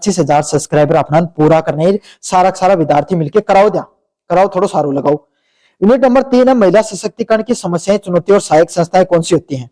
25,000 subscriber अपना पूरा करना है, सारा विद्यार्थी मिलकर कराओ थोड़ा सारो लगाओ। यूनिट नंबर 3 है महिला सशक्तिकरण की समस्याएं, चुनौतियां और सहायक संस्थाएं कौन सी होती हैं।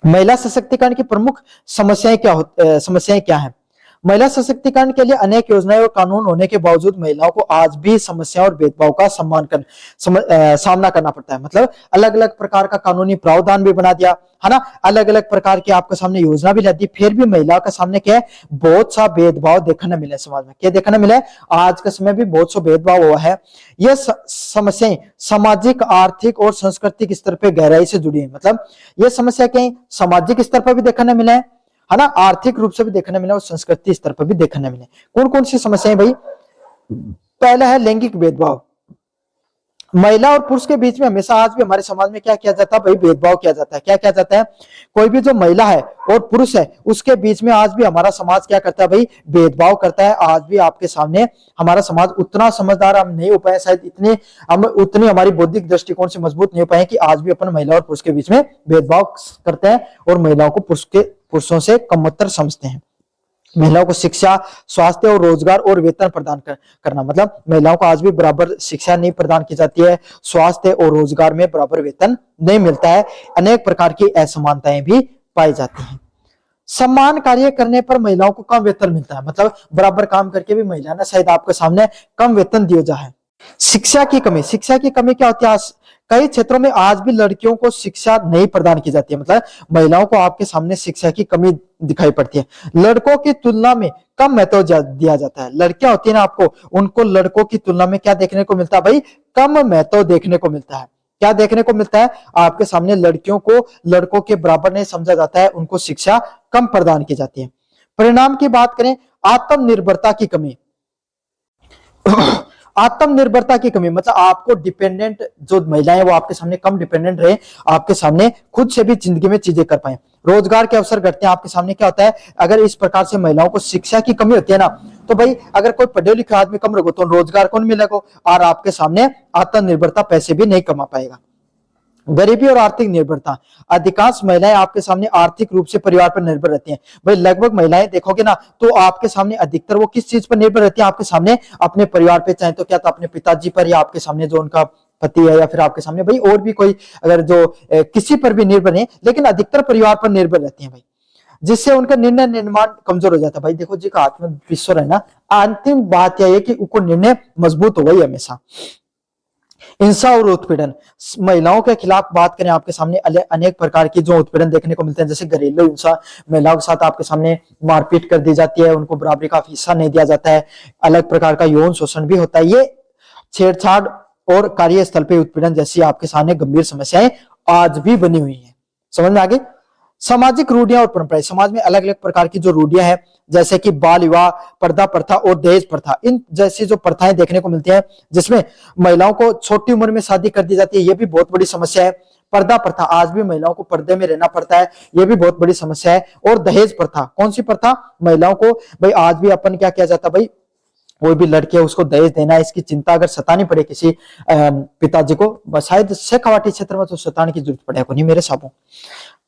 महिला सशक्तिकरण की प्रमुख समस्याएं क्या है। महिला सशक्तिकरण के लिए अनेक योजनाएं और कानून होने के बावजूद महिलाओं को आज भी समस्याओं और भेदभाव का सामना करना पड़ता है। मतलब अलग अलग प्रकार का कानूनी प्रावधान भी बना दिया है ना, अलग अलग प्रकार की आपके सामने योजना भी ला दी, फिर भी महिलाओं के सामने क्या है, बहुत सा भेदभाव देखने मिले समाज में। क्या देखने मिले, आज के समय भी बहुत सा भेदभाव हुआ है। यह समस्याएं सामाजिक, आर्थिक और सांस्कृतिक स्तर पर गहराई से जुड़ी है। मतलब यह समस्या कहीं सामाजिक स्तर पर भी देखने मिले है ना, आर्थिक रूप से भी देखने मिले और संस्कृति स्तर पर भी देखने मिले। कौन कौन सी समस्याएं भाई। पहला है लैंगिक भेदभाव। महिला और पुरुष के बीच में हमेशा आज भी हमारे समाज में क्या किया जाता है भाई, भेदभाव किया जाता है। क्या किया जाता है, कोई भी जो महिला है और पुरुष है उसके बीच में आज भी हमारा समाज क्या करता है भाई, भेदभाव करता है। आज भी आपके सामने हमारा समाज उतना समझदार हम नहीं हो पाए, शायद उतनी हमारी बौद्धिक दृष्टिकोण से मजबूत नहीं हो पाए कि आज भी अपन महिला और पुरुष के बीच में भेदभाव करते हैं और महिलाओं को पुरुषों से कमतर समझते हैं। महिलाओं को शिक्षा, स्वास्थ्य और रोजगार और वेतन प्रदान करना, मतलब महिलाओं को आज भी बराबर शिक्षा नहीं प्रदान की जाती है, स्वास्थ्य और रोजगार में बराबर वेतन नहीं मिलता है, अनेक प्रकार की असमानताएं भी पाई जाती हैं। समान कार्य करने पर महिलाओं को कम वेतन मिलता है, मतलब बराबर काम करके भी महिला ने शायद आपके सामने कम वेतन दिया जाए। शिक्षा की कमी क्या होती है, कई क्षेत्रों में आज भी लड़कियों को शिक्षा नहीं प्रदान की जाती है। मतलब महिलाओं को आपके सामने शिक्षा की कमी दिखाई पड़ती है, लड़कों की तुलना में कम महत्व दिया जाता है। लड़कियां होती है ना, उनको लड़कों की तुलना में क्या देखने को मिलता है भाई, कम महत्व देखने को मिलता है। क्या देखने को मिलता है, आपके सामने लड़कियों को लड़कों के बराबर नहीं समझा जाता है, उनको शिक्षा कम प्रदान की जाती है। परिणाम की बात करें, आत्मनिर्भरता की कमी। आत्मनिर्भरता की कमी मतलब आपको डिपेंडेंट जो महिलाएं वो आपके सामने कम डिपेंडेंट रहे, आपके सामने खुद से भी जिंदगी में चीजें कर पाए। रोजगार के अवसर घटते हैं, आपके सामने क्या होता है, अगर इस प्रकार से महिलाओं को शिक्षा की कमी होती है ना, तो भाई अगर कोई पढ़े लिखे आदमी कम रखो तो रोजगार कौन मिलेगा, और आपके सामने आत्मनिर्भरता, पैसे भी नहीं कमा पाएगा। गरीबी और आर्थिक निर्भरता, अधिकांश महिलाएं आपके सामने आर्थिक रूप से परिवार पर निर्भर रहती हैं। भाई लगभग महिलाएं देखोगे ना तो आपके सामने अधिकतर वो किस चीज पर निर्भर रहती है, आपके सामने अपने परिवार पे, चाहे तो क्या तो अपने पिताजी पर, या आपके सामने जो उनका पति है, या फिर आपके सामने भाई और भी कोई अगर जो किसी पर भी निर्भर है, लेकिन अधिकतर परिवार पर निर्भर रहती है भाई, जिससे उनका निर्णय निर्माण कमजोर हो जाता है। भाई देखो जी का आत्मविश्वास है ना, अंतिम बात यह है कि उनको निर्णय मजबूत हो गई हमेशा। हिंसा और उत्पीड़न, महिलाओं के खिलाफ बात करें, आपके सामने अनेक प्रकार की जो उत्पीड़न देखने को मिलते हैं, जैसे घरेलू हिंसा, महिलाओं के साथ आपके सामने मारपीट कर दी जाती है, उनको बराबरी का हिस्सा नहीं दिया जाता है, अलग प्रकार का यौन शोषण भी होता है, ये छेड़छाड़ और कार्यस्थल पे उत्पीड़न जैसी आपके सामने गंभीर समस्याएं आज भी बनी हुई है। समझ में आगे। सामाजिक रूढ़ियां और परंपराएं, समाज में अलग अलग प्रकार की जो रूढ़ियां हैं, जैसे कि बाल विवाह, पर्दा प्रथा और दहेज प्रथा, इन जैसी जो प्रथाएं देखने को मिलती हैं, जिसमें महिलाओं को छोटी उम्र में शादी कर दी जाती है, ये भी बहुत बड़ी समस्या है। पर्दा प्रथा, आज भी महिलाओं को पर्दे में रहना पड़ता है, ये भी बहुत बड़ी समस्या है। और दहेज प्रथा, कौन सी प्रथा, महिलाओं को भाई आज भी अपन क्या किया जाता है भाई, कोई भी लड़की है उसको दहेज देना है, इसकी चिंता अगर सतानी पड़े किसी पिताजी को, शायद शेखावाटी क्षेत्र में तो सताने की जरूरत पड़े को नहीं मेरे साहबों,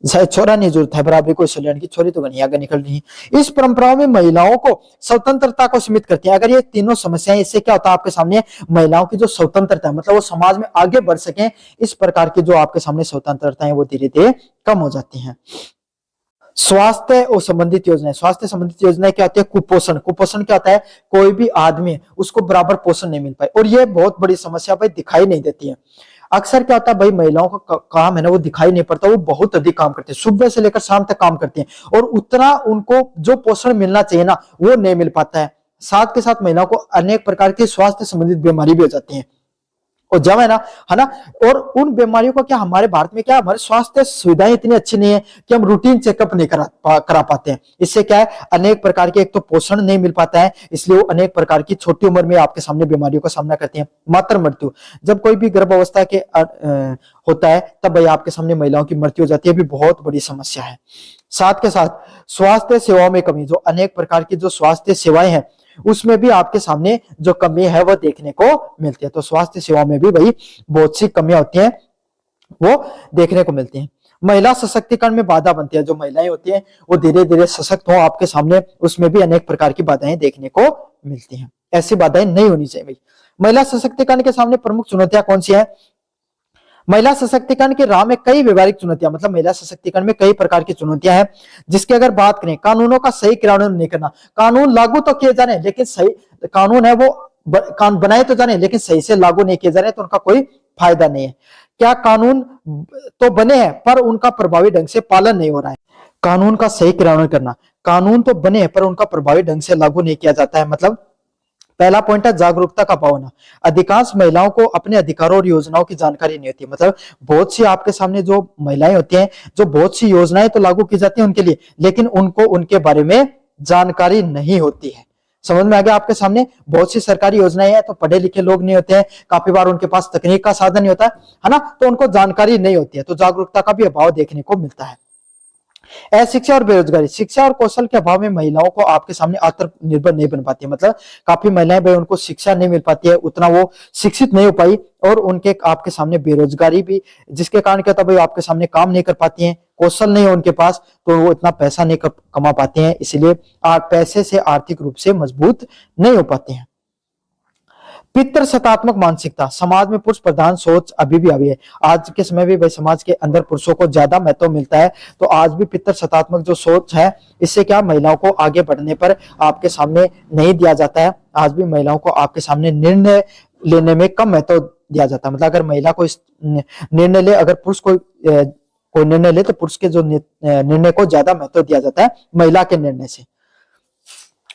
शायद छोरा नहीं जरूरत है, बराबरी कोई सल्यान की छोरी तो गनी आगे निकल रही है। इस परंपराओं में महिलाओं को स्वतंत्रता को सीमित करती है। अगर ये तीनों समस्याएं, इससे क्या होता है आपके सामने महिलाओं की जो स्वतंत्रता है, मतलब वो समाज में आगे बढ़ सके, इस प्रकार की जो आपके सामने स्वतंत्रता है वो धीरे धीरे कम हो जाती है। स्वास्थ्य और संबंधित योजनाएं, स्वास्थ्य संबंधित योजनाएं क्या होती है, कुपोषण। कुपोषण क्या होता है, कोई भी आदमी उसको बराबर पोषण नहीं मिल पाए, और ये बहुत बड़ी समस्या भाई दिखाई नहीं देती है। अक्सर क्या होता है भाई, महिलाओं का काम है ना वो दिखाई नहीं पड़ता, वो बहुत अधिक काम करते हैं, सुबह से लेकर शाम तक काम करते हैं, और उतना उनको जो पोषण मिलना चाहिए ना वो नहीं मिल पाता है। साथ के साथ महिलाओं को अनेक प्रकार की स्वास्थ्य संबंधित बीमारी भी हो जाती है, और जब है ना, और उन बीमारियों का क्या हमारे भारत में क्या हमारे स्वास्थ्य सुविधाएं इतनी अच्छी नहीं है कि हम रूटीन चेकअप नहीं करा पाते हैं। इससे क्या है, अनेक प्रकार के, एक तो पोषण नहीं मिल पाता है, इसलिए वो अनेक प्रकार की छोटी उम्र में आपके सामने बीमारियों का सामना करती हैं। मातृ मृत्यु, जब कोई भी गर्भ अवस्था के होता है तब भाई आपके सामने महिलाओं की मृत्यु हो जाती है, भी बहुत बड़ी समस्या है। साथ के साथ स्वास्थ्य सेवाओं में कमी, जो अनेक प्रकार की जो स्वास्थ्य सेवाएं हैं उसमें भी आपके सामने जो कमी है वो देखने को मिलती है। तो स्वास्थ्य सेवा में भी भाई बहुत सी कमियां होती हैं वो देखने को मिलती हैं। महिला सशक्तिकरण में बाधा बनती है, जो महिलाएं होती हैं वो धीरे धीरे सशक्त हो आपके सामने, उसमें भी अनेक प्रकार की बाधाएं देखने को मिलती हैं। ऐसी बाधाएं नहीं होनी चाहिए भाई। महिला सशक्तिकरण के सामने प्रमुख चुनौतियां कौन सी है? महिला सशक्तिकरण के राह में कई व्यवहारिक चुनौतियां, मतलब महिला सशक्तिकरण में कई प्रकार की चुनौतियां हैं, जिसकी अगर बात करें, कानूनों का सही क्रियान्वयन नहीं करना। कानून लागू तो किए जा रहे हैं लेकिन सही कानून है वो कानून बनाए तो जा रहे हैं लेकिन सही से लागू नहीं किए जा रहे हैं, तो उनका कोई फायदा नहीं है। क्या कानून तो बने हैं पर उनका प्रभावी ढंग से पालन नहीं हो रहा है। कानून का सही क्रियान्वयन करना, कानून तो बने हैं पर उनका प्रभावी ढंग से लागू नहीं किया जाता है। मतलब पहला पॉइंट है जागरूकता का अभाव होना। अधिकांश महिलाओं को अपने अधिकारों और योजनाओं की जानकारी नहीं होती। मतलब बहुत सी आपके सामने जो महिलाएं होती हैं, जो बहुत सी योजनाएं तो लागू की जाती हैं उनके लिए, लेकिन उनको उनके बारे में जानकारी नहीं होती है। समझ में आ गया आपके सामने? बहुत सी सरकारी योजनाएं हैं तो पढ़े लिखे लोग नहीं होते हैं, काफी बार उनके पास तकनीक का साधन नहीं होता है ना, तो उनको जानकारी नहीं होती है, तो जागरूकता का भी अभाव देखने को मिलता है। अशिक्षा और बेरोजगारी, शिक्षा और कौशल के अभाव में महिलाओं को आपके सामने आत्मनिर्भर नहीं बन पाती है। मतलब काफी महिलाएं भाई उनको शिक्षा नहीं मिल पाती है, उतना वो शिक्षित नहीं हो पाई, और उनके आपके सामने बेरोजगारी भी, जिसके कारण क्या होता है भाई आपके सामने काम नहीं कर पाती हैं, कौशल नहीं है उनके पास, तो वो इतना पैसा नहीं कमा पाते हैं, इसलिए पैसे से आर्थिक रूप से मजबूत नहीं हो पाते हैं। पितृसत्तात्मक मानसिकता, समाज में पुरुष प्रधान सोच अभी भी है। आज के समय में भाई समाज के अंदर पुरुषों को ज्यादा महत्व मिलता है, तो आज भी पितृसत्तात्मक जो सोच है, इससे क्या महिलाओं को आगे बढ़ने पर आपके सामने नहीं दिया जाता है। आज भी महिलाओं को आपके सामने निर्णय लेने में कम महत्व दिया जाता है। मतलब अगर महिला को इस निर्णय ले, अगर पुरुष कोई निर्णय ले, तो पुरुष के जो निर्णय को ज्यादा महत्व दिया जाता है महिला के निर्णय से।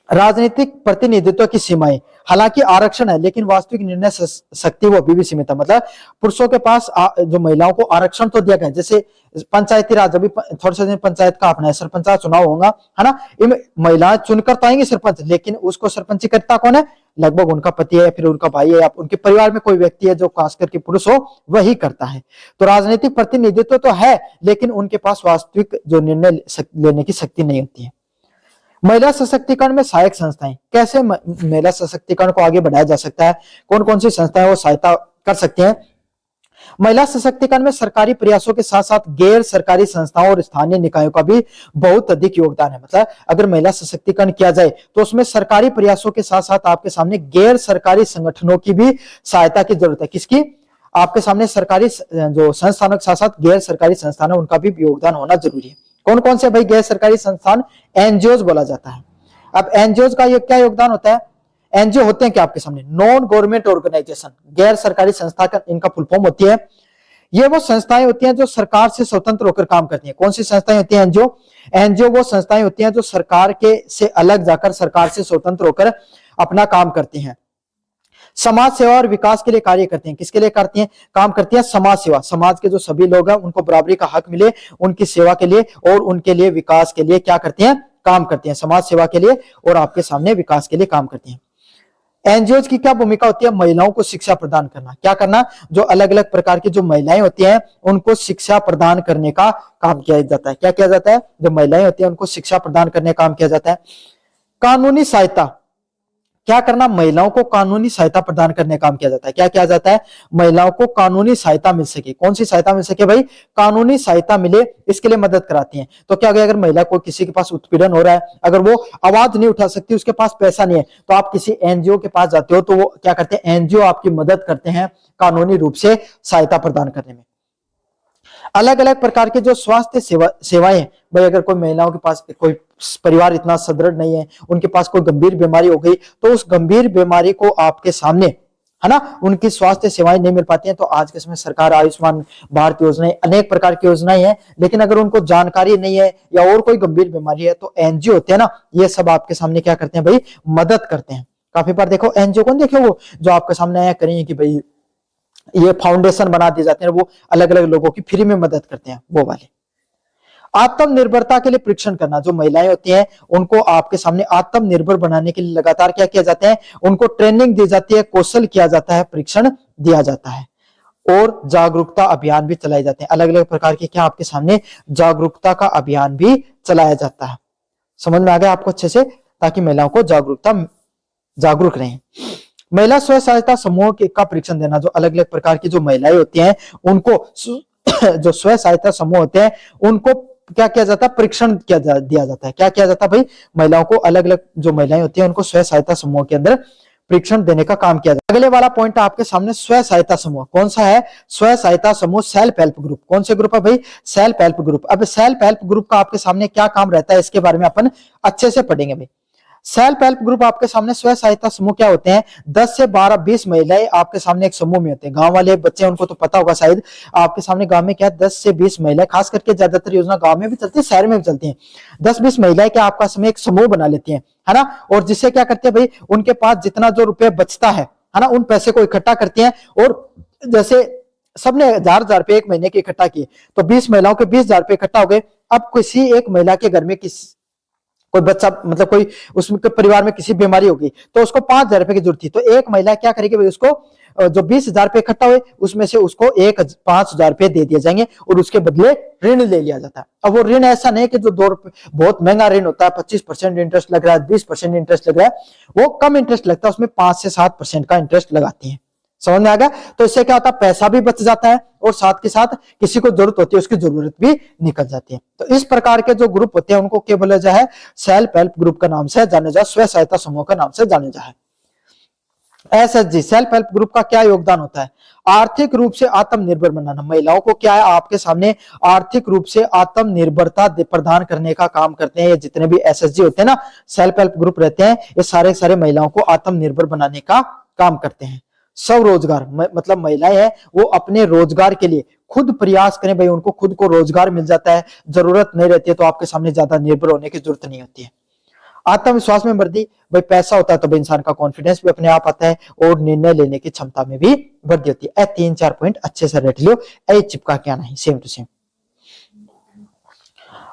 राजनीतिक प्रतिनिधित्व की सीमाएं, हालांकि आरक्षण है लेकिन वास्तविक निर्णय शक्ति वो अभी भी सीमित है। मतलब पुरुषों के पास जो महिलाओं को आरक्षण तो दिया गया, जैसे पंचायती राज, अभी थोड़े से दिन पंचायत का अपना है, सरपंच का चुनाव होगा है ना, महिलाएं चुनकर तो आएंगे सरपंच, लेकिन उसको सरपंची करता कौन है? लगभग उनका पति है, फिर उनका भाई है, या उनके परिवार में कोई व्यक्ति है जो खास करके पुरुष हो वही करता है। तो राजनीतिक प्रतिनिधित्व तो है लेकिन उनके पास वास्तविक जो निर्णय लेने की शक्ति नहीं होती है। महिला सशक्तिकरण में सहायक संस्थाएं, कैसे महिला सशक्तिकरण को आगे बढ़ाया जा सकता है, कौन कौन सी संस्थाएं वो सहायता कर सकते हैं? महिला सशक्तिकरण में सरकारी प्रयासों के साथ साथ गैर सरकारी संस्थाओं और स्थानीय निकायों का भी बहुत अधिक योगदान है। मतलब अगर महिला सशक्तिकरण किया जाए तो उसमें सरकारी प्रयासों के साथ साथ आपके सामने गैर सरकारी संगठनों की भी सहायता की जरूरत है। किसकी? आपके सामने सरकारी जो संस्थानों के साथ साथ गैर सरकारी संस्थान है उनका भी योगदान होना जरूरी है। कौन कौन से भाई गैर सरकारी संस्थान? एनजीओ बोला जाता है। अब एनजीओ का ये क्या योगदान होता है? एनजीओ होते हैं क्या आपके सामने? नॉन गवर्नमेंट ऑर्गेनाइजेशन, गैर सरकारी संस्था का इनका फुल फॉर्म होती है। ये वो संस्थाएं होती हैं जो सरकार से स्वतंत्र होकर काम करती हैं। कौन सी संस्थाएं होती हैं? एनजीओ। एनजीओ वो संस्थाएं होती हैं जो सरकार के से अलग जाकर सरकार से स्वतंत्र होकर अपना काम करती हैं, समाज सेवा और विकास के लिए कार्य करते हैं। किसके लिए करती हैं? काम करती हैं समाज सेवा, समाज के जो सभी लोग हैं उनको बराबरी का हक मिले, उनकी सेवा के लिए और उनके लिए विकास के लिए क्या करती हैं? काम करती हैं, समाज सेवा के लिए और आपके सामने विकास के लिए काम करती हैं। एनजीओ की क्या भूमिका होती है? महिलाओं को शिक्षा प्रदान करना। क्या करना? जो अलग अलग प्रकार की जो महिलाएं होती हैं उनको शिक्षा प्रदान करने का काम किया जाता है। क्या किया जाता है? जो महिलाएं होती हैं उनको शिक्षा प्रदान करने का काम किया जाता है। कानूनी सहायता, क्या करना? महिलाओं को कानूनी सहायता प्रदान करने का काम किया जाता है। क्या किया जाता है? महिलाओं को कानूनी सहायता मिल सके। कौन सी सहायता मिल सके भाई? कानूनी सहायता मिले, इसके लिए मदद कराती हैं। तो क्या अगर महिला को किसी के पास उत्पीड़न हो रहा है, अगर वो आवाज नहीं उठा सकती, उसके पास पैसा नहीं है, तो आप किसी एनजीओ के पास जाते हो तो वो क्या करते हैं? एनजीओ आपकी मदद करते हैं कानूनी रूप से सहायता प्रदान करने में। अलग अलग प्रकार के जो स्वास्थ्य सेवाएं, भाई अगर कोई महिलाओं के पास कोई परिवार इतना सुदृढ़ नहीं है, उनके पास कोई गंभीर बीमारी हो गई, तो उस गंभीर बीमारी को आपके सामने है ना, उनकी स्वास्थ्य सेवाएं नहीं मिल पाती हैं, तो आज के समय सरकार आयुष्मान भारत योजना, अनेक प्रकार की योजनाएं हैं, लेकिन अगर उनको जानकारी नहीं है या और कोई गंभीर बीमारी है तो एनजीओ होते हैं ना, ये सब आपके सामने क्या करते हैं भाई? मदद करते हैं। काफी बार देखो एनजीओ कौन, देखो वो जो आपके सामने आया करेंगे कि भाई ये फाउंडेशन बना दिए जाते हैं, वो अलग अलग लोगों की फ्री में मदद करते हैं, वो वाले। आत्मनिर्भरता के लिए परीक्षण करना, जो महिलाएं होती हैं उनको आपके सामने आत्मनिर्भर बनाने के लिए लगातार क्या किया जाता है? उनको ट्रेनिंग दी जाती है, कौशल किया जाता है, परीक्षण दिया जाता है और जागरूकता अभियान भी चलाए जाते हैं। अलग अलग प्रकार के क्या आपके सामने जागरूकता का अभियान भी चलाया जाता है। समझ में आ गया आपको अच्छे से? ताकि महिलाओं को जागरूक रहें। महिला स्व सहायता समूह का परीक्षण देना, जो अलग अलग प्रकार की जो महिलाएं होती हैं उनको जो स्व सहायता समूह होते हैं उनको क्या किया जाता है, परीक्षण दिया जाता है। क्या किया जाता है भाई, महिलाओं को अलग अलग जो महिलाएं होती हैं उनको स्व सहायता समूह के अंदर परीक्षण देने का काम किया जाता है। अगले वाला पॉइंट आपके सामने स्व सहायता समूह कौन सा है, स्व सहायता समूह सेल्फ हेल्प ग्रुप। कौन से ग्रुप है भाई, सेल्फ हेल्प ग्रुप। अब सेल्फ हेल्प ग्रुप का आपके सामने क्या काम रहता है इसके बारे में अपन अच्छे से पढ़ेंगे भाई। सेल्फ हेल्प ग्रुप आपके सामने स्व सहायता समूह क्या होते हैं, 10 से 12 20 महिलाएं आपके सामने एक समूह में होते हैं। गांव वाले बच्चे उनको तो पता होगा शायद, आपके सामने गांव में क्या 10 से 20 महिलाएं, खास करके ज्यादातर योजना गांव में भी चलती है, शहर में भी चलती है। 10-20 महिलाएं क्या आपका समय एक समूह बना लेती हैं, है ना, और जिससे क्या करते हैं भाई, उनके पास जितना जो रुपए बचता है ना, उन पैसे को इकट्ठा करती हैं। और जैसे सबने 1000 रुपए एक महीने के इकट्ठा किए, तो 20 महिलाओं के 20,000 रुपए इकट्ठा हो गए। अब किसी एक महिला के घर में कोई बच्चा, मतलब कोई उसके परिवार में किसी बीमारी होगी, तो उसको 5,000 रुपए की जरूरत थी, तो एक महिला क्या करेगी भाई, उसको जो 20,000 रुपए इकट्ठा हुए उसमें से उसको 5,000 रुपए दे दिए जाएंगे और उसके बदले ऋण ले लिया जाता है। अब वो ऋण ऐसा नहीं कि जो 2 रुपए बहुत महंगा ऋण होता है, 25% इंटरेस्ट लग रहा है, 20% इंटरेस्ट लग रहा है, वो कम इंटरेस्ट लगता है, उसमें 5 से 7% का इंटरेस्ट लगाती है। समझ में आ गया? तो इससे क्या होता है, पैसा भी बच जाता है और साथ के साथ किसी को जरूरत होती है उसकी जरूरत भी निकल जाती है। तो इस प्रकार के जो ग्रुप होते हैं उनको क्या बोला जाए, सेल्फ हेल्प ग्रुप का नाम से जाने जाए, स्व सहायता समूह का नाम से जाने जाए। एसएचजी सेल्फ हेल्प ग्रुप का क्या योगदान होता है, आर्थिक रूप से आत्मनिर्भर बनाना। महिलाओं को क्या है, आपके सामने आर्थिक रूप से आत्मनिर्भरता प्रदान करने का काम करते हैं। ये जितने भी एसएचजी होते हैं ना, सेल्फ हेल्प ग्रुप रहते हैं, ये सारे महिलाओं को आत्मनिर्भर बनाने का काम करते हैं। स्वरोजगार मतलब महिलाएं हैं वो अपने रोजगार के लिए खुद प्रयास करें भाई, उनको खुद को रोजगार मिल जाता है, जरूरत नहीं रहती है, तो आपके सामने ज्यादा निर्भर होने की जरूरत नहीं होती है। आत्मविश्वास में वृद्धि, भाई पैसा होता है तो भाई इंसान का कॉन्फिडेंस भी अपने आप आता है और निर्णय लेने की क्षमता में भी वृद्धि होती है। 3-4 पॉइंट अच्छे से रट लियो, ए चिपका के आना है सेम टू सेम।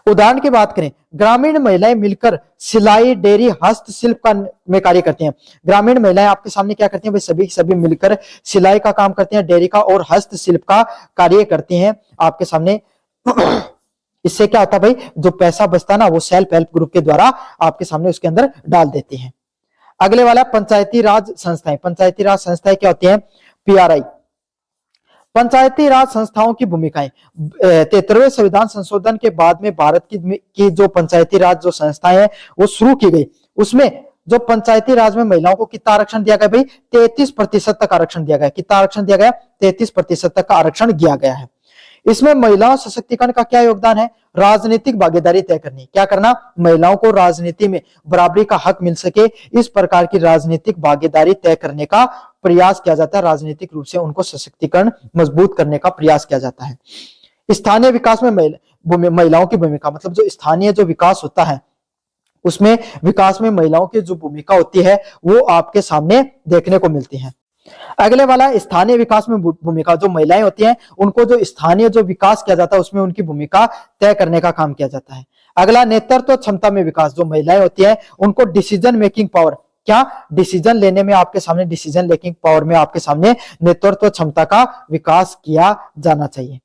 उदाहरण की बात करें, ग्रामीण महिलाएं मिलकर सिलाई, डेयरी, हस्तशिल्प का में कार्य करती हैं। ग्रामीण महिलाएं आपके सामने क्या करती हैं भाई, सभी मिलकर सिलाई का काम करती हैं, डेयरी का और हस्तशिल्प का कार्य करती हैं आपके सामने। इससे क्या होता है भाई, जो पैसा बचता है ना वो सेल्फ हेल्प ग्रुप के द्वारा आपके सामने उसके अंदर डाल देते हैं। अगले वाला पंचायती राज संस्थाएं। पंचायती राज संस्थाएं क्या होती हैं, पीआरआई। पंचायती राज संस्थाओं की भूमिकाएं, 73वें संविधान संशोधन के बाद में भारत की जो पंचायती राज जो संस्थाएं हैं वो शुरू की गई। उसमें जो पंचायती राज में महिलाओं को कितना आरक्षण दिया गया भाई, 33% तक आरक्षण दिया गया। कितना आरक्षण दिया गया, 33% तक का आरक्षण दिया गया है। इसमें महिलाओं सशक्तिकरण का क्या योगदान है, राजनीतिक भागीदारी तय करनी। क्या करना, महिलाओं को राजनीति में बराबरी का हक मिल सके, इस प्रकार की राजनीतिक भागीदारी तय करने का प्रयास किया जाता है। राजनीतिक रूप से उनको सशक्तिकरण मजबूत करने का प्रयास किया जाता है। स्थानीय विकास में महिलाओं की भूमिका, मतलब जो स्थानीय जो विकास होता है उसमें विकास में महिलाओं की जो भूमिका होती है वो आपके सामने देखने को मिलती है। अगले वाला स्थानीय विकास में भूमिका, जो महिलाएं होती हैं उनको जो स्थानीय जो विकास किया जाता है उसमें उनकी भूमिका तय करने का काम किया जाता है। अगला नेतृत्व क्षमता में विकास, जो महिलाएं होती हैं उनको डिसीजन मेकिंग पावर, क्या डिसीजन लेने में आपके सामने, डिसीजन मेकिंग पावर में आपके सामने नेतृत्व क्षमता का विकास किया जाना चाहिए।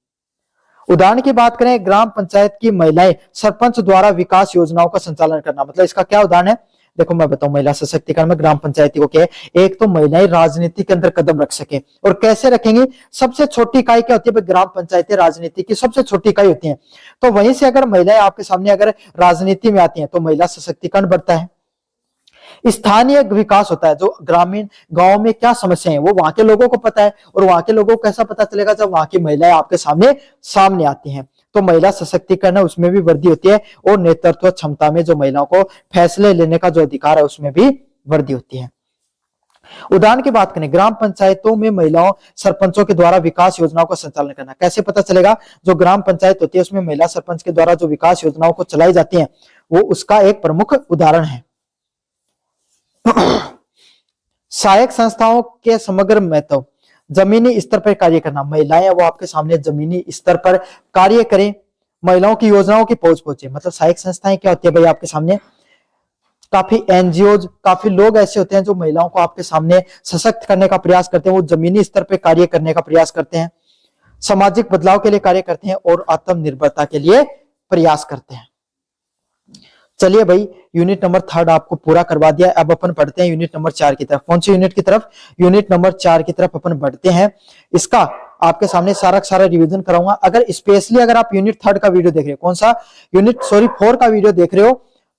उदाहरण की बात करें, ग्राम पंचायत की महिलाएं सरपंच द्वारा विकास योजनाओं का संचालन करना, मतलब इसका क्या उदाहरण है, देखो मैं बताऊं, महिला सशक्तिकरण में ग्राम पंचायती को क्या है, एक तो महिलाएं राजनीति के अंदर कदम रख सके, और कैसे रखेंगी, सबसे छोटी इकाई क्या होती है, ग्राम पंचायती राजनीति की सबसे छोटी इकाई होती है। तो वहीं से अगर महिलाएं आपके सामने अगर राजनीति में आती हैं तो महिला सशक्तिकरण बढ़ता है। स्थानीय विकास होता है, जो ग्रामीण गांव में क्या समस्या है वो वहां के लोगों को पता है, और वहां के लोगों को कैसा पता चलेगा, जब वहां की महिलाएं आपके सामने आती हैं। तो महिला सशक्तिकरण है उसमें भी वृद्धि होती है, और नेतृत्व क्षमता में जो महिलाओं को फैसले लेने का जो अधिकार है उसमें भी वृद्धि होती है। उदाहरण की बात करें, ग्राम पंचायतों में महिलाओं सरपंचों के द्वारा विकास योजनाओं का संचालन करना, कैसे पता चलेगा, जो ग्राम पंचायत होती है उसमें महिला सरपंच के द्वारा जो विकास योजनाओं को चलाई जाती है वो उसका एक प्रमुख उदाहरण है। सहायक संस्थाओं के समग्र महत्व, जमीनी स्तर पर कार्य करना, महिलाएं वो आपके सामने जमीनी स्तर पर कार्य करें, महिलाओं की योजनाओं की पहुंच पहुंचे। मतलब सहायक संस्थाएं क्या होती है भाई, आपके सामने काफी एनजीओज, काफी लोग ऐसे होते हैं जो महिलाओं को आपके सामने सशक्त करने का प्रयास करते हैं, वो जमीनी स्तर पर कार्य करने का प्रयास करते हैं, सामाजिक बदलाव के लिए कार्य करते हैं और आत्मनिर्भरता के लिए प्रयास करते हैं। चलिए भाई, यूनिट नंबर 3 आपको पूरा करवा दिया। अब अपन पढ़ते हैं यूनिट नंबर 4 की तरफ। कौन सी यूनिट की तरफ? यूनिट नंबर 4 की तरफ अपन बढ़ते हैं। इसका आपके सामने सारा का सारा रिवीजन कराऊंगा। अगर स्पेशली अगर आप यूनिट 3 का वीडियो देख रहे हो, कौन सा यूनिट, सॉरी 4 का वीडियो देख रहे हो,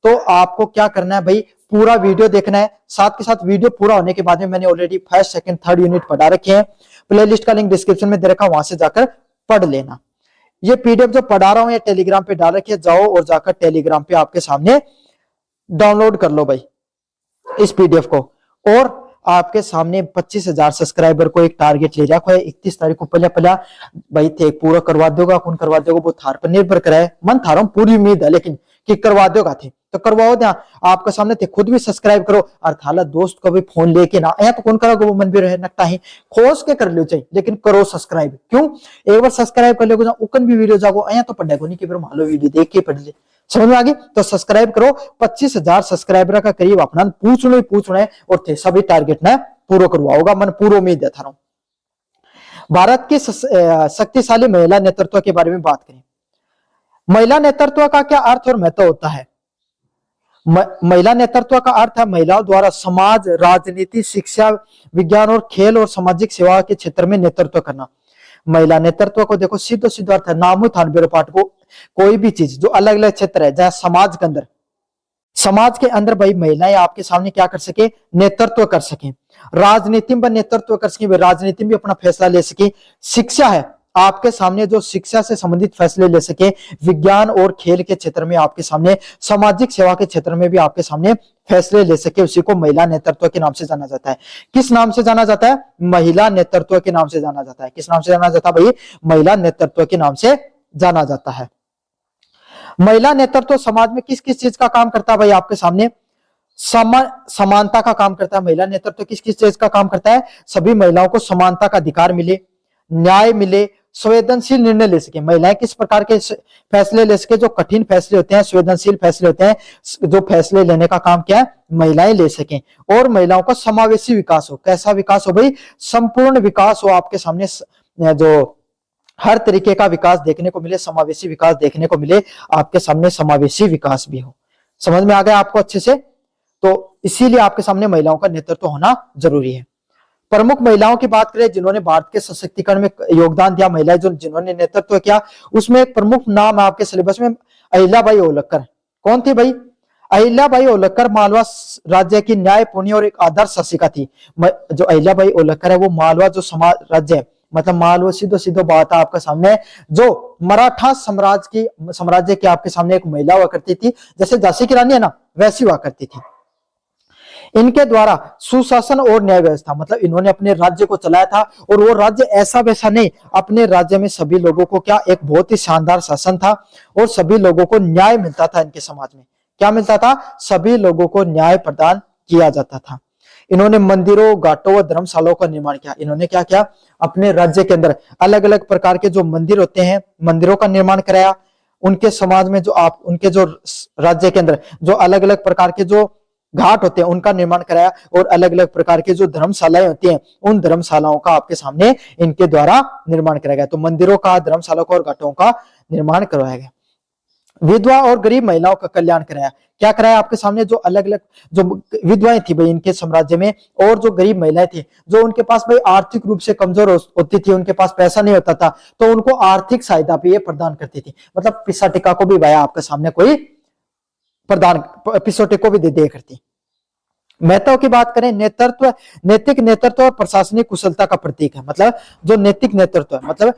तो आपको क्या करना है भाई, पूरा वीडियो देखना है। साथ के साथ वीडियो पूरा होने के बाद में मैंने already first, second, third unit पढ़ा रखे हैं। प्लेलिस्ट का लिंक डिस्क्रिप्शन में दे रखा, वहां से जाकर पढ़ लेना। ये पीडीएफ जो पढ़ा रहा हूं ये टेलीग्राम पे डाल रखी है, जाओ और जाकर टेलीग्राम पे आपके सामने डाउनलोड कर लो भाई इस पीडीएफ को। और आपके सामने 25,000 सब्सक्राइबर को एक टारगेट ले रखा है 31 तारीख को। पहले पहला भाई थे पूरा करवा दोगा, कौन करवा दोगा वो थार पर निर्भर करे। मन थारा पूरी उम्मीद है लेकिन कि करवा दोगा थे तो करवाओ दिया आपके सामने थे। खुद भी सब्सक्राइब करो और थाला दोस्त को भी फोन लेके ना आया तो कौन करोगे, वो मन भी रहे नकटा ही खोज के कर लो चाहिए, लेकिन करो सब्सक्राइब। क्यों? एक बार सब्सक्राइब कर लोगे उकन भी वीडियो जागो आया तो पढ़ेगो नहीं कि फिर मान लो वीडियो देख के पढ़ ले। समझ में आ गई? तो सब्सक्राइब करो। 25,000 सब्सक्राइबर का करीब अपना पूछना है और थे सभी टारगेट ना पूरा करवाओगा, मन पूरा उम्मीद है थारा। भारत की शक्तिशाली महिला नेतृत्व के बारे में बात करें। महिला नेतृत्व का क्या अर्थ और महत्व होता है? महिला नेतृत्व का अर्थ है महिलाओं द्वारा समाज, राजनीति, शिक्षा, विज्ञान और खेल और सामाजिक सेवा के क्षेत्र में नेतृत्व करना। महिला नेतृत्व को देखो सीधो सीधा अर्थ है नामू थान बेरोपाट को कोई भी चीज जो अलग अलग क्षेत्र है, जहां समाज के अंदर भाई महिलाएं आपके सामने क्या कर सके, नेतृत्व कर सके। राजनीति में नेतृत्व कर सके, राजनीति में अपना फैसला ले सके। शिक्षा है आपके सामने जो शिक्षा से संबंधित फैसले ले सके। विज्ञान और खेल के क्षेत्र में आपके सामने, सामाजिक सेवा के क्षेत्र में भी आपके सामने फैसले ले सके, उसी को महिला नेतृत्व के नाम से जाना जाता है। किस नाम से जाना जाता है? महिला नेतृत्व के नाम से जाना जाता है। किस नाम से जाना जाता है भाई? महिला नेतृत्व के नाम से जाना जाता है। महिला नेतृत्व समाज में किस किस चीज का काम करता है भाई? आपके सामने समानता का काम करता है। महिला नेतृत्व किस किस चीज का काम करता है? सभी महिलाओं को समानता का अधिकार मिले, न्याय मिले, संवेदनशील निर्णय ले सके। महिलाएं किस प्रकार के फैसले ले सके? जो कठिन फैसले होते हैं, संवेदनशील फैसले होते हैं, जो फैसले लेने का काम क्या है? महिलाएं ले सकें। और महिलाओं का समावेशी विकास हो। कैसा विकास हो भाई? संपूर्ण विकास हो आपके सामने, जो हर तरीके का विकास देखने को मिले, समावेशी विकास देखने को मिले आपके सामने, समावेशी विकास भी हो। समझ में आ गया आपको अच्छे से? तो इसीलिए आपके सामने महिलाओं का नेतृत्व होना जरूरी है। प्रमुख महिलाओं की बात करें जिन्होंने भारत के सशक्तिकरण में योगदान दिया, महिलाएं जो जिन्होंने नेतृत्व किया, उसमें एक प्रमुख नाम है आपके सिलेबस में, अहिल्याबाई होलकर। कौन थी भाई? अहिल्याबाई होलकर मालवा राज्य की न्यायपूर्ण और एक आदर्श शासिका थी। जो अहिल्याबाई होलकर है वो मालवा जो समाज राज्य है, मतलब मालवा सीधो बात है आपके सामने, जो मराठा साम्राज्य की आपके सामने एक महिला हुआ करती थी, जैसे झांसी की रानी है ना वैसी हुआ करती थी। इनके द्वारा सुशासन और न्याय व्यवस्था, मतलब इन्होंने अपने राज्य को चलाया था और वो राज्य ऐसा वैसा नहीं, अपने राज्य में सभी लोगों को क्या एक बहुत ही शानदार शासन था और सभी लोगों को न्याय मिलता था। इनके समाज में क्या मिलता था? सभी लोगों को न्याय प्रदान किया जाता था। इन्होंने मंदिरों, घाटों व धर्मशालाओं का निर्माण किया। इन्होंने क्या किया? अपने राज्य के अंदर अलग अलग प्रकार के जो मंदिर होते हैं, मंदिरों का निर्माण कराया। उनके समाज में उनके जो राज्य के अंदर जो अलग अलग प्रकार के जो घाट होते हैं उनका निर्माण कराया और अलग अलग प्रकार के जो धर्मशालाएं होती हैं उन धर्मशालाओं का आपके सामने इनके द्वारा निर्माण कराया गया। तो मंदिरों का, धर्मशालाओं का और घाटों का निर्माण करवाया गया। विधवा और गरीब महिलाओं का कल्याण कराया। क्या कराया आपके सामने? जो अलग अलग जो विधवाएं थी भाई इनके साम्राज्य में, और जो गरीब महिलाएं थी जो उनके पास भाई आर्थिक रूप से कमजोर होती थी, उनके पास पैसा नहीं होता था, तो उनको आर्थिक सहायता भी ये प्रदान करती थी। मतलब पिसा टिका को भी भाई आपके सामने कोई प्रदान, पिसोटे को भी दे करती। महत्व की बात करें, नैतिक नेतृत्व और प्रशासनिक कुशलता का प्रतीक है। मतलब जो नैतिक नेतृत्व है, मतलब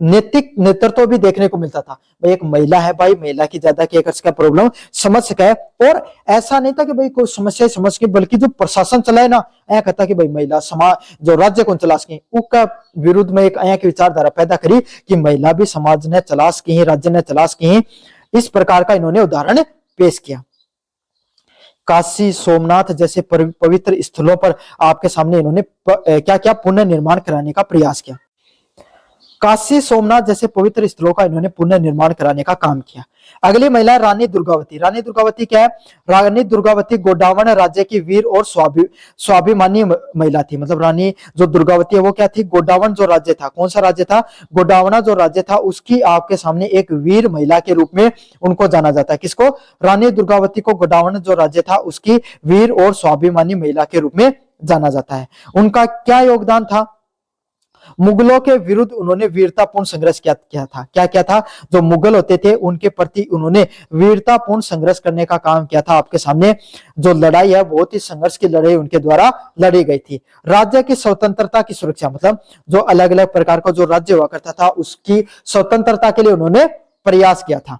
नैतिक नेतृत्व भी देखने को मिलता था। भाई एक महिला है, भाई महिला की ज्यादा क्या का प्रॉब्लम समझ सका है, और ऐसा नहीं था कि भाई कोई समस्या समझ के, बल्कि जो प्रशासन चलाए ना, ऐसा कहता कि भाई महिला समाज जो राज्य को चला सके, उसका विरुद्ध में एक आया की विचारधारा पैदा करी कि महिला भी समाज ने चला सकी, राज्य ने चला सकी। इस प्रकार का इन्होंने उदाहरण पेश किया। काशी, सोमनाथ जैसे पवित्र स्थलों पर आपके सामने इन्होंने क्या क्या पुनर्निर्माण कराने का प्रयास किया। काशी सोमनाथ जैसे पवित्र स्थलों का इन्होंने पुनर्निर्माण कराने का काम किया। अगली महिला रानी दुर्गावती। रानी दुर्गावती क्या है? रानी दुर्गावती गोंडावन राज्य की वीर और स्वाभिमानी महिला थी। मतलब रानी जो दुर्गावती है वो क्या थी? गोंडावन जो राज्य था, कौन सा राज्य था? गोंडावना जो राज्य था, उसकी आपके सामने एक वीर महिला के रूप में उनको जाना जाता है। किसको? रानी दुर्गावती को गोंडावन जो राज्य था उसकी वीर और स्वाभिमानी महिला के रूप में जाना जाता है। उनका क्या योगदान था? मुगलों के विरुद्ध उन्होंने वीरतापूर्ण संघर्ष किया था। क्या किया था? जो मुगल होते थे उनके प्रति उन्होंने वीरतापूर्ण संघर्ष करने का काम किया था। आपके सामने जो लड़ाई है बहुत ही संघर्ष की लड़ाई उनके द्वारा लड़ी गई थी। राज्य की स्वतंत्रता की सुरक्षा, मतलब जो अलग अलग प्रकार का जो राज्य हुआ करता था उसकी स्वतंत्रता के लिए उन्होंने प्रयास किया था।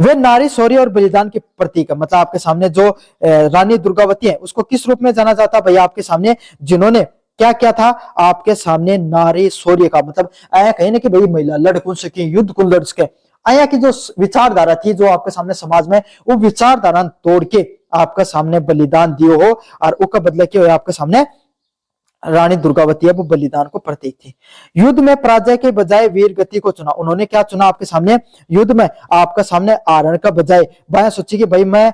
वे नारी शौर्य और बलिदान के प्रतीक है। मतलब आपके सामने जो रानी दुर्गावती है उसको किस रूप में जाना जाता है भैया? आपके सामने जिन्होंने क्या क्या था? आपके सामने नारी शौर्य का, मतलब आया कहीं ना कि भाई महिला लड़ कौन सके, युद्ध कौन लड़ सके, आया की जो विचारधारा थी जो आपके सामने समाज में, वो विचारधारा तोड़ के आपके सामने बलिदान दियो हो और उसका बदला क्या हो? आपके सामने रानी दुर्गावती है वो बलिदान को प्रतीक थी। युद्ध में पराजय के बजाय वीर गति को चुना। उन्होंने क्या चुना? आपके सामने युद्ध में आपके सामने आरण का बजाय भाई सोची कि भाई मैं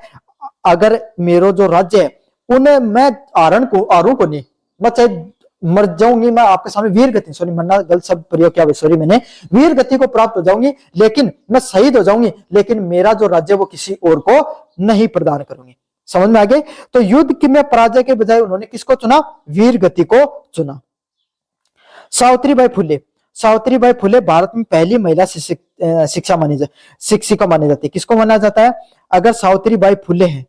अगर मेरा जो राज्य है उन्हें मैं आरण को नहीं, मैं चाहे मर जाऊंगी, मैं आपके सामने वीर गति, सॉरी मरना गलत शब्द प्रयोग किया, सॉरी मैंने, वीर गति को प्राप्त हो जाऊंगी, लेकिन मैं शहीद हो जाऊंगी, लेकिन मेरा जो राज्य वो किसी और को नहीं प्रदान करूंगी। समझ में आ गई? तो युद्ध में पराजय के बजाय उन्होंने किसको चुना? वीर गति को चुना। सावित्रीबाई फुले। सावित्रीबाई फुले भारत में पहली महिला शिक्षिका मानी जाती है। किसको माना जाता है? अगर सावित्रीबाई फुले है,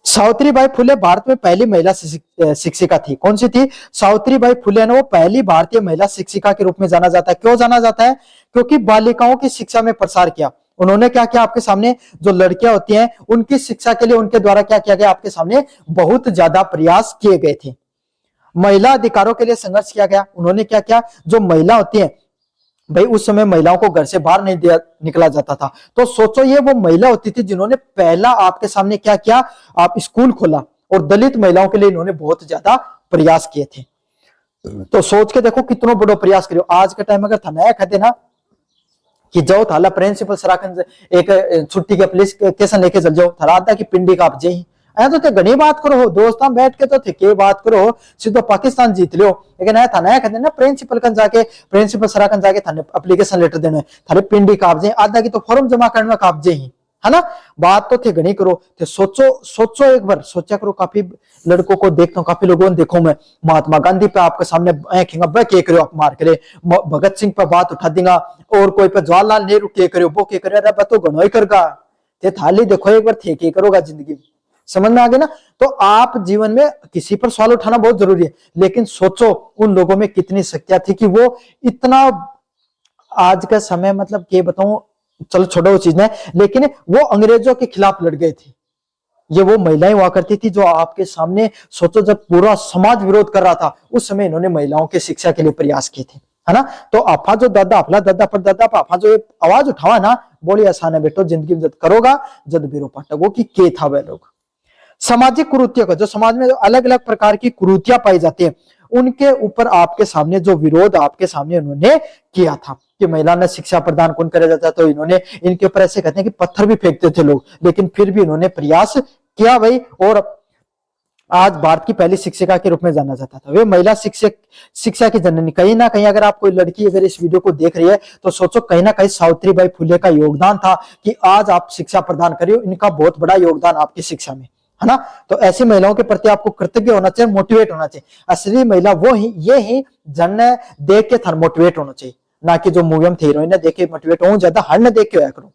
सावित्रीबाई फुले भारत में पहली महिला शिक्षिका थी। कौन सी थी? सावित्रीबाई फुले ने वो पहली भारतीय महिला शिक्षिका के रूप में जाना जाता है। क्यों जाना जाता है? क्योंकि बालिकाओं की शिक्षा में प्रसार किया। उन्होंने क्या किया? आपके सामने जो लड़कियां होती हैं उनकी शिक्षा के लिए उनके द्वारा क्या किया गया? आपके सामने बहुत ज्यादा प्रयास किए गए थे। महिला अधिकारों के लिए संघर्ष किया गया। उन्होंने क्या किया? जो महिला होती है भाई उस समय महिलाओं को घर से बाहर नहीं निकला जाता था, तो सोचो ये वो महिला होती थी जिन्होंने पहला आपके सामने क्या किया? आप स्कूल खोला और दलित महिलाओं के लिए इन्होंने बहुत ज्यादा प्रयास किए थे। तो सोच के देखो कितना बड़ा प्रयास करियो। आज के टाइम अगर थाना कहते ना कि जाओ थाला प्रिंसिपल सराखन एक छुट्टी के एप्लीकेशन लेके चल जाओ, थारा आधा की पिंडी का आप जई तो ते घनी बात करो, दोस्तां बैठ के तो थे के बात करो, सीधो पाकिस्तान जीत लियो। लेकिन आया थाना कहते ना प्रिंसिपल कन जाके, प्रिंसिपल सरा कन जाके थाने एप्लीकेशन लेटर देना है, थारे पिंडी काबजे आधा की तो फॉर्म जमा करने में काबजे ही है ना। बात तो थे घनी करो, थे सोचो एक बार सोचा करो। काफी लड़कों को देखता हूँ, काफी लोगों ने देखो मैं महात्मा गांधी पे आपके सामने के करो आप मार करे, भगत सिंह पे बात उठा देगा, और कोई पे जवाहरलाल नेहरू के करो वो के करे, अरे तो घनो ही करगा, थे थाली देखो एक बार थे के करोगा जिंदगी। समझ में आ गया ना? तो आप जीवन में किसी पर सवाल उठाना बहुत जरूरी है, लेकिन सोचो उन लोगों में कितनी शक्तियां थी कि वो इतना, आज का समय मतलब क्या बताऊं, चलो छोड़ो वो चीज में, लेकिन वो अंग्रेजों के खिलाफ लड़ गए थे। ये वो महिलाएं हुआ करती थी जो आपके सामने, सोचो जब पूरा समाज विरोध कर रहा था उस समय इन्होंने महिलाओं की शिक्षा के लिए प्रयास किए थे, है ना। तो आपा जो दादा अपना दादा पर दादा आपा जो आवाज उठावा ना, बोली आसान है बेटो, जिंदगी में जब करोगा जब बेरो पाटोगो कि के था वह लोग। सामाजिक कुरीतियों का, जो समाज में अलग अलग प्रकार की कुरीतियां पाई जाती है, उनके ऊपर आपके सामने जो विरोध आपके सामने उन्होंने किया था कि महिला ने शिक्षा प्रदान कौन करा जाता, तो इन्होंने इनके ऊपर ऐसे कहते हैं कि पत्थर भी फेंकते थे लोग, लेकिन फिर भी इन्होंने प्रयास किया भाई, और आज भारत की पहली शिक्षिका के रूप में जाना जाता था। वे महिला शिक्षा की जननी। कहीं ना कहीं अगर आप कोई लड़की अगर इस वीडियो को देख रही है तो सोचो कहीं ना कहीं सावित्रीबाई फुले का योगदान था कि आज आप शिक्षा प्रदान करिए, इनका बहुत बड़ा योगदान आपकी शिक्षा में, है ना। तो ऐसी महिलाओं के प्रति आपको कृतज्ञ होना चाहिए, मोटिवेट होना चाहिए। असली महिला वो ही, ये ही जन देख के थर मोटिवेट होना चाहिए, ना कि जो मूवी में थे हीरोइन देख के मोटिवेट हो, ज्यादा हर न देख के होया करो।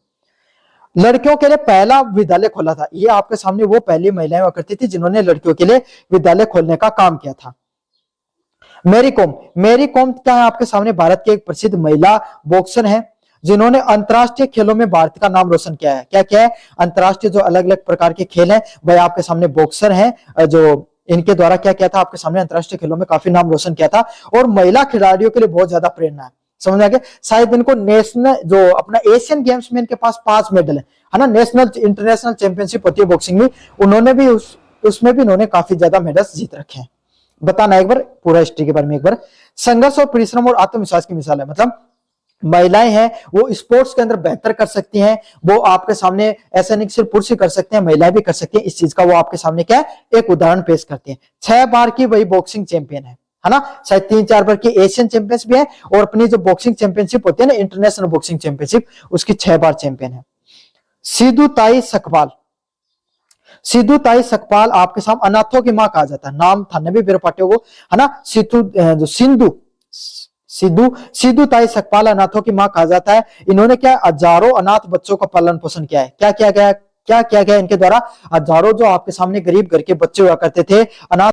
लड़कियों के लिए पहला विद्यालय खोला था, ये आपके सामने वो पहली महिलाएं हुआ करती थी जिन्होंने लड़कियों के लिए विद्यालय खोलने का काम किया था। Mary com. मैरी कॉम क्या है? आपके सामने भारत की एक प्रसिद्ध महिला बॉक्सर है जिन्होंने अंतरराष्ट्रीय खेलों में भारत का नाम रोशन किया है। क्या क्या है? अंतरराष्ट्रीय जो अलग अलग प्रकार के खेल हैं, वह आपके सामने बॉक्सर हैं जो इनके द्वारा क्या किया था, आपके सामने अंतरराष्ट्रीय खेलों में काफी नाम रोशन किया था, और महिला खिलाड़ियों के लिए बहुत ज्यादा प्रेरणा है। समझ आ गया? शायद इनको नेशनल जो अपना एशियन गेम्स में इनके पास 5 मेडल है ना, नेशनल इंटरनेशनल चैंपियनशिप होती है बॉक्सिंग में, उन्होंने भी उसमें भी इन्होंने काफी ज्यादा मेडल्स जीत रखे हैं। बताना एक बार पूरा हिस्ट्री के बारे में एक बार। संघर्ष और परिश्रम और आत्मविश्वास की मिसाल है, मतलब महिलाएं हैं वो स्पोर्ट्स के अंदर बेहतर कर सकती हैं, वो आपके सामने ऐसा नहीं सिर्फ पुरुष ही कर सकते हैं, महिलाएं भी कर सकती हैं, इस चीज का वो आपके सामने क्या है एक उदाहरण पेश करते हैं। 6 बार की वही बॉक्सिंग चैंपियन है ना, शायद 3-4 बार की एशियन चैंपियंस भी है, और अपनी जो बॉक्सिंग चैंपियनशिप होती है ना इंटरनेशनल बॉक्सिंग चैंपियनशिप, उसकी 6 बार चैंपियन है। सिद्धू ताई सकपाल, सिद्धू ताई सकपाल आपके सामने अनाथों की मां कहा जाता है, नाम था नबी बिरपाटियों को, है ना। सिद्धू ताई सकपाल अनाथों की मां कहा जाता है। इन्होंने क्या हजारों अनाथ बच्चों का पालन पोषण किया है। क्या किया गया इनके द्वारा, हजारों जो आपके सामने गरीब घर के बच्चे हुआ करते थे, अनाथ